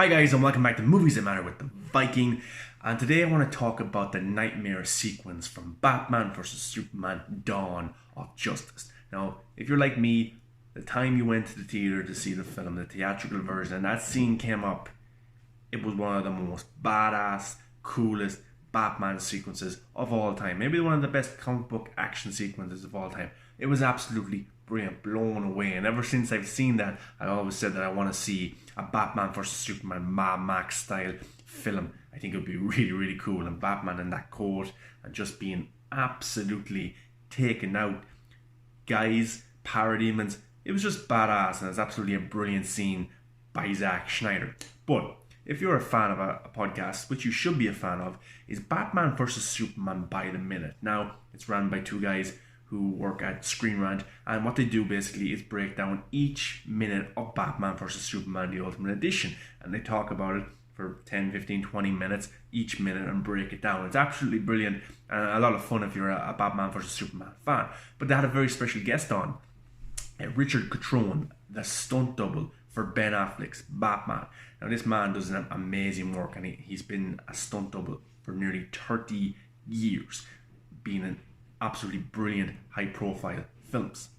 Hi guys, and welcome back to Movies That Matter with the Viking. And today I want to talk about the Knightmare sequence from Batman vs Superman Dawn of Justice. Now, if you're like me, the time you went to the theater to see the film, the theatrical version, and that scene came up, it was one of the most badass, coolest Batman sequences of all time. Maybe one of the best comic book action sequences of all time. It was absolutely brilliant, blown away. And ever since I've seen that, I always said that I want to see a Batman vs Superman Mad Max style film. I think it would be really, really cool. And Batman in that coat and just being absolutely taken out. Guys, parademons, it was just badass, and it's absolutely a brilliant scene by Zack Snyder. But if you're a fan of a podcast, which you should be a fan of, is Batman vs Superman by the Minute. Now, it's run by two guys who work at Screen Rant, and what they do basically is break down each minute of Batman vs Superman The Ultimate Edition, and they talk about it for 10, 15, 20 minutes each minute and break it down. It's absolutely brilliant and a lot of fun if you're a Batman vs Superman fan. But they had a very special guest on, Richard Catrone, the stunt double for Ben Affleck's Batman. Now this man does an amazing work, and he's been a stunt double for nearly 30 years, being in absolutely brilliant high profile films.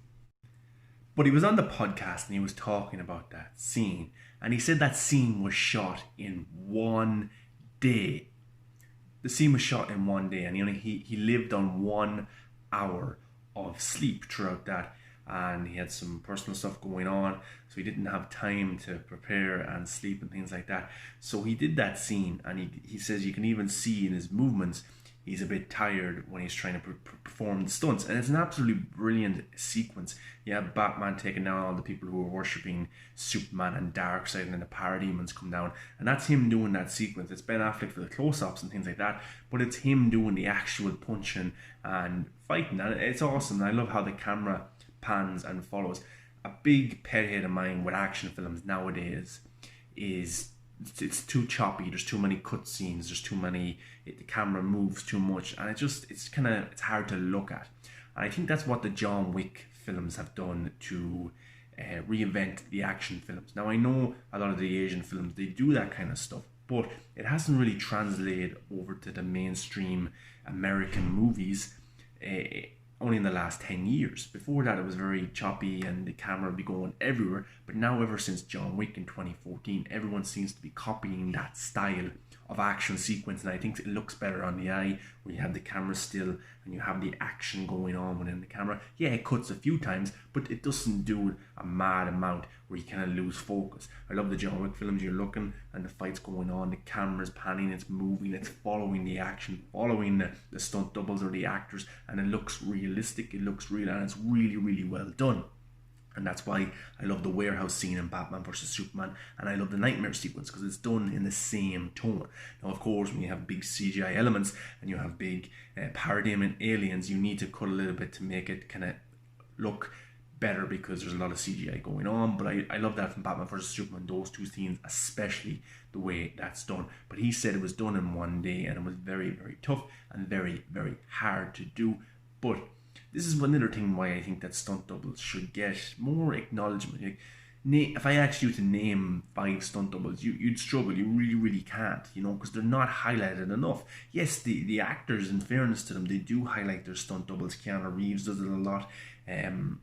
But he was on the podcast and he was talking about that scene, and he said that scene was shot in one day. The scene was shot in one day, and he lived on 1 hour of sleep throughout that, and he had some personal stuff going on, so he didn't have time to prepare and sleep and things like that. So he did that scene, and he says you can even see in his movements he's a bit tired when he's trying to perform the stunts. And it's an absolutely brilliant sequence. You have Batman taking down all the people who are worshipping Superman and Darkseid, and then the parademons come down. And that's him doing that sequence. It's Ben Affleck for the close-ups and things like that, but it's him doing the actual punching and fighting. And it's awesome. I love how the camera pans and follows. A big pet hate of mine with action films nowadays is it's too choppy. There's too many cut scenes. There's too many. The camera moves too much, and it's hard to look at. And I think that's what the John Wick films have done to reinvent the action films. Now I know a lot of the Asian films, they do that kind of stuff, but it hasn't really translated over to the mainstream American movies. Only in the last 10 years. Before that, it was very choppy and the camera would be going everywhere. But now, ever since John Wick in 2014, everyone seems to be copying that style of action sequence. And I think it looks better on the eye when you have the camera still and you have the action going on within the camera. Yeah, it cuts a few times, but it doesn't do a mad amount where you kind of lose focus. I love the John Wick films. You're looking and the fight's going on, the camera's panning, it's moving, it's following the action, following the stunt doubles or the actors, and it looks realistic, it looks real, and it's really, really well done. And that's why I love the warehouse scene in Batman vs Superman, and I love the Knightmare sequence because it's done in the same tone. Now, of course, when you have big CGI elements and you have big parademon aliens, you need to cut a little bit to make it kind of look better because there's a lot of CGI going on. But I love that from Batman vs Superman, those two scenes, especially the way that's done. But he said it was done in one day, and it was very, very tough and very, very hard to do. But this is another thing why I think that stunt doubles should get more acknowledgement. Like, if I asked you to name 5 stunt doubles, you'd struggle. You really, really can't, because they're not highlighted enough. Yes, the actors, in fairness to them, they do highlight their stunt doubles. Keanu Reeves does it a lot, and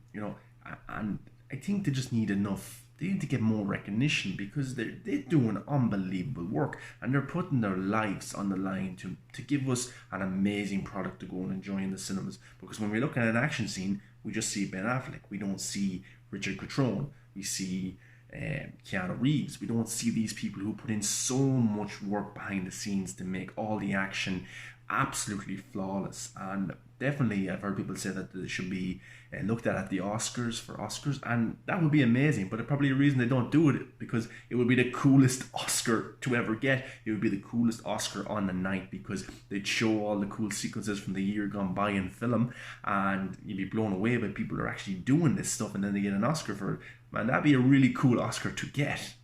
I think they just need enough. They need to get more recognition because they're doing unbelievable work, and they're putting their lives on the line to give us an amazing product to go and enjoy in the cinemas. Because when we look at an action scene, we just see Ben Affleck. We don't see Richard Catrone. We see Keanu Reeves. We don't see these people who put in so much work behind the scenes to make all the action absolutely flawless. And definitely I've heard people say that they should be looked at the Oscars for Oscars, and that would be amazing. But probably the reason they don't do it because it would be the coolest Oscar to ever get. It would be the coolest Oscar on the night because they'd show all the cool sequences from the year gone by in film, and you'd be blown away by people who are actually doing this stuff, and then they get an Oscar for it. Man, that'd be a really cool Oscar to get.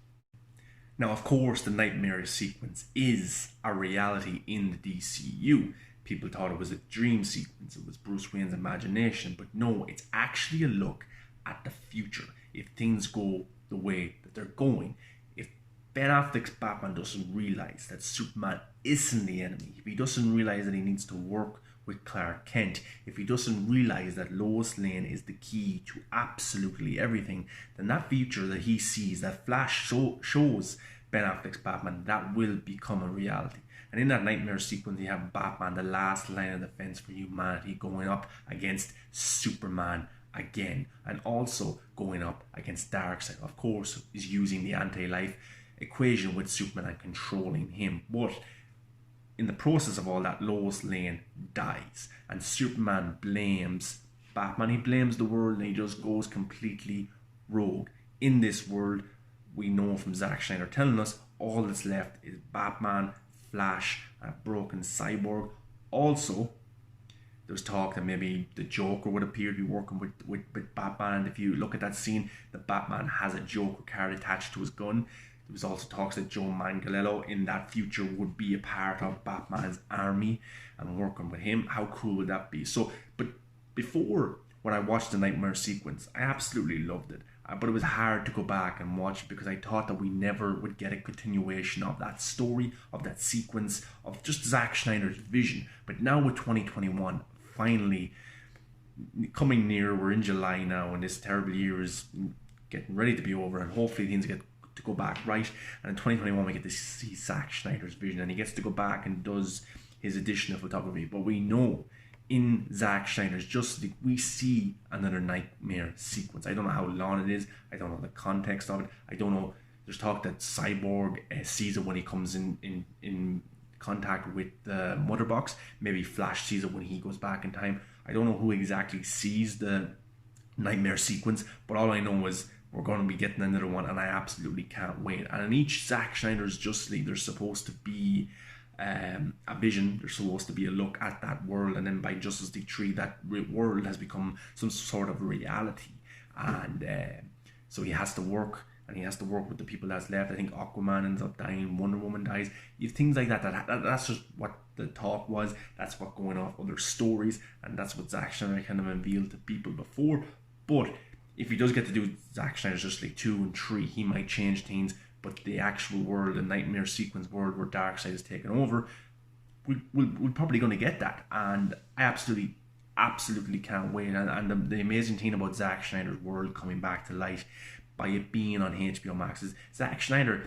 Now, of course, the Knightmare sequence is a reality in the DCU. People thought it was a dream sequence, it was Bruce Wayne's imagination, but no, it's actually a look at the future. If things go the way that they're going, if Ben Affleck's Batman doesn't realize that Superman isn't the enemy, if he doesn't realize that he needs to work with Clark Kent, if he doesn't realize that Lois Lane is the key to absolutely everything, then that future that he sees, that Flash shows Ben Affleck's Batman, that will become a reality. And in that nightmare sequence, you have Batman, the last line of defense for humanity, going up against Superman again, and also going up against Darkseid. Of course, is using the anti-life equation with Superman and controlling him. But in the process of all that, Lois Lane dies, and Superman blames Batman. He blames the world, and he just goes completely rogue. In this world, we know from Zack Snyder telling us all that's left is Batman, Flash, and a broken Cyborg. Also, there's talk that maybe the Joker would appear to be working with Batman. If you look at that scene, the Batman has a Joker card attached to his gun. There was also talks that Joe Manganiello in that future would be a part of Batman's army and working with him. How cool would that be? So, but before, when I watched the Nightmare sequence, I absolutely loved it. But it was hard to go back and watch it because I thought that we never would get a continuation of that story, of that sequence, of just Zack Snyder's vision. But now with 2021, finally coming near, we're in July now, and this terrible year is getting ready to be over, and hopefully things get to go back right. And in 2021 we get to see Zack Snyder's vision, and he gets to go back and does his addition of photography. But we know in Zack Snyder's Justice League we see another Nightmare sequence. I don't know how long it is, I don't know the context of it, I don't know. There's talk that Cyborg sees it when he comes in contact with the Mother Box. Maybe Flash sees it when he goes back in time. I don't know who exactly sees the Nightmare sequence, but all I know is we're going to be getting another one, and I absolutely can't wait. And in each Zack Snyder's Justice League, there's supposed to be a vision, there's supposed to be a look at that world, and then by Justice League 3, that world has become some sort of reality. And so he has to work, and he has to work with the people that's left. I think Aquaman ends up dying, Wonder Woman dies. You have things like that, that's just what the talk was, that's what going off other stories, and that's what Zack Snyder kind of unveiled to people before. But if he does get to do Zack Snyder's Justice League 2 and 3, he might change things, but the actual world, the Nightmare sequence world where Darkseid is taken over, we're probably going to get that. And I absolutely can't wait. And the amazing thing about Zack Snyder's world coming back to life by it being on HBO Max is Zack Snyder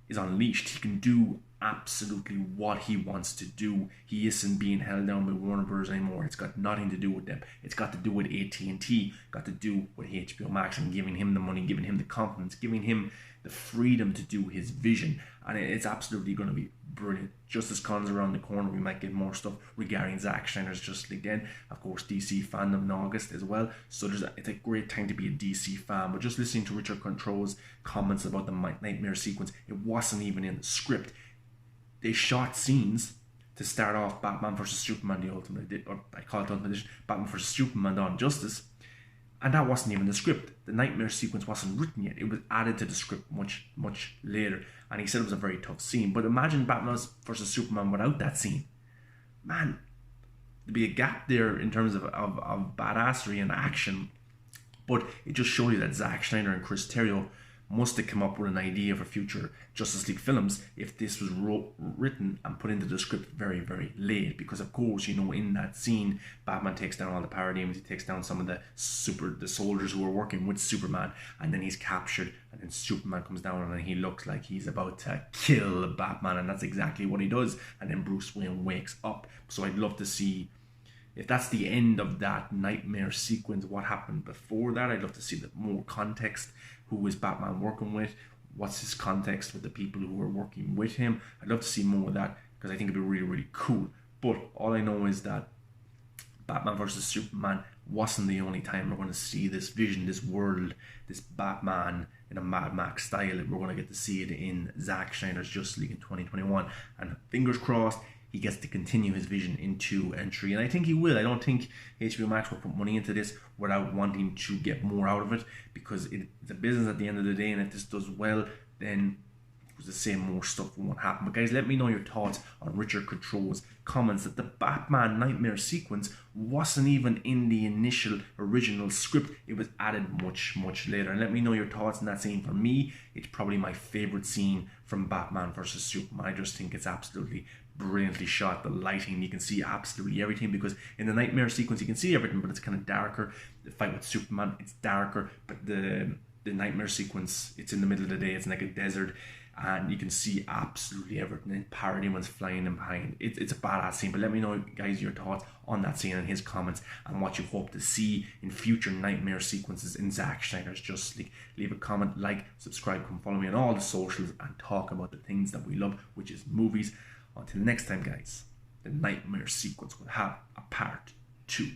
is unleashed. He can do absolutely what he wants to do. He isn't being held down by Warner Bros. Anymore. It's got nothing to do with them. It's got to do with AT&T, got to do with HBO Max, and giving him the money, giving him the confidence, giving him the freedom to do his vision. And it's absolutely going to be brilliant. Justice Con's around the corner. We might get more stuff regarding Zack Snyder's Justice League then. Of course, DC fandom in August as well. So it's a great time to be a DC fan. But just listening to Richard Control's comments about the Nightmare sequence, it wasn't even in the script. They shot scenes to start off Batman vs Superman, the Ultimate, or I call it the Ultimate Edition, Batman vs Superman Dawn of Justice, and that wasn't even the script. The Nightmare sequence wasn't written yet. It was added to the script much later, and he said it was a very tough scene. But imagine Batman vs Superman without that scene. Man, there'd be a gap there in terms of badassery and action, but it just shows you that Zack Snyder and Chris Terrio must have come up with an idea for future Justice League films if this was written and put into the script very, very late. Because of course, you know, in that scene, Batman takes down all the parademons, he takes down some of the soldiers who are working with Superman, and then he's captured, and then Superman comes down and he looks like he's about to kill Batman, and that's exactly what he does. And then Bruce Wayne wakes up. So I'd love to see, if that's the end of that Nightmare sequence, what happened before that. I'd love to see the more context. Who is Batman working with? What's his context with the people who are working with him? I'd love to see more of that, because I think it'd be really, really cool. But all I know is that Batman vs Superman wasn't the only time we're going to see this vision, this world, this Batman in a Mad Max style. We're going to get to see it in Zack Snyder's Justice League in 2021. And fingers crossed, he gets to continue his vision in 2 and 3. And I think he will. I don't think HBO Max will put money into this without wanting to get more out of it, because it's a business at the end of the day, and if this does well, then was to say more stuff won't happen. But guys, let me know your thoughts on Richard Control's comments that the Batman Nightmare sequence wasn't even in the initial original script. It was added much later. And let me know your thoughts on that scene. For me, it's probably my favorite scene from Batman versus Superman. I just think it's absolutely brilliantly shot. The lighting, you can see absolutely everything, because in the Nightmare sequence you can see everything, but it's kind of darker. The fight with Superman, it's darker, but the Nightmare sequence, it's in the middle of the day, it's like a desert, and you can see absolutely everything. And Parademons flying in behind. It's a badass scene. But let me know, guys, your thoughts on that scene and his comments, and what you hope to see in future Nightmare sequences in Zack Snyder's Justice League. Leave a comment, like, subscribe, come follow me on all the socials, and talk about the things that we love, which is movies. Until next time, guys, the Nightmare sequence will have a part 2.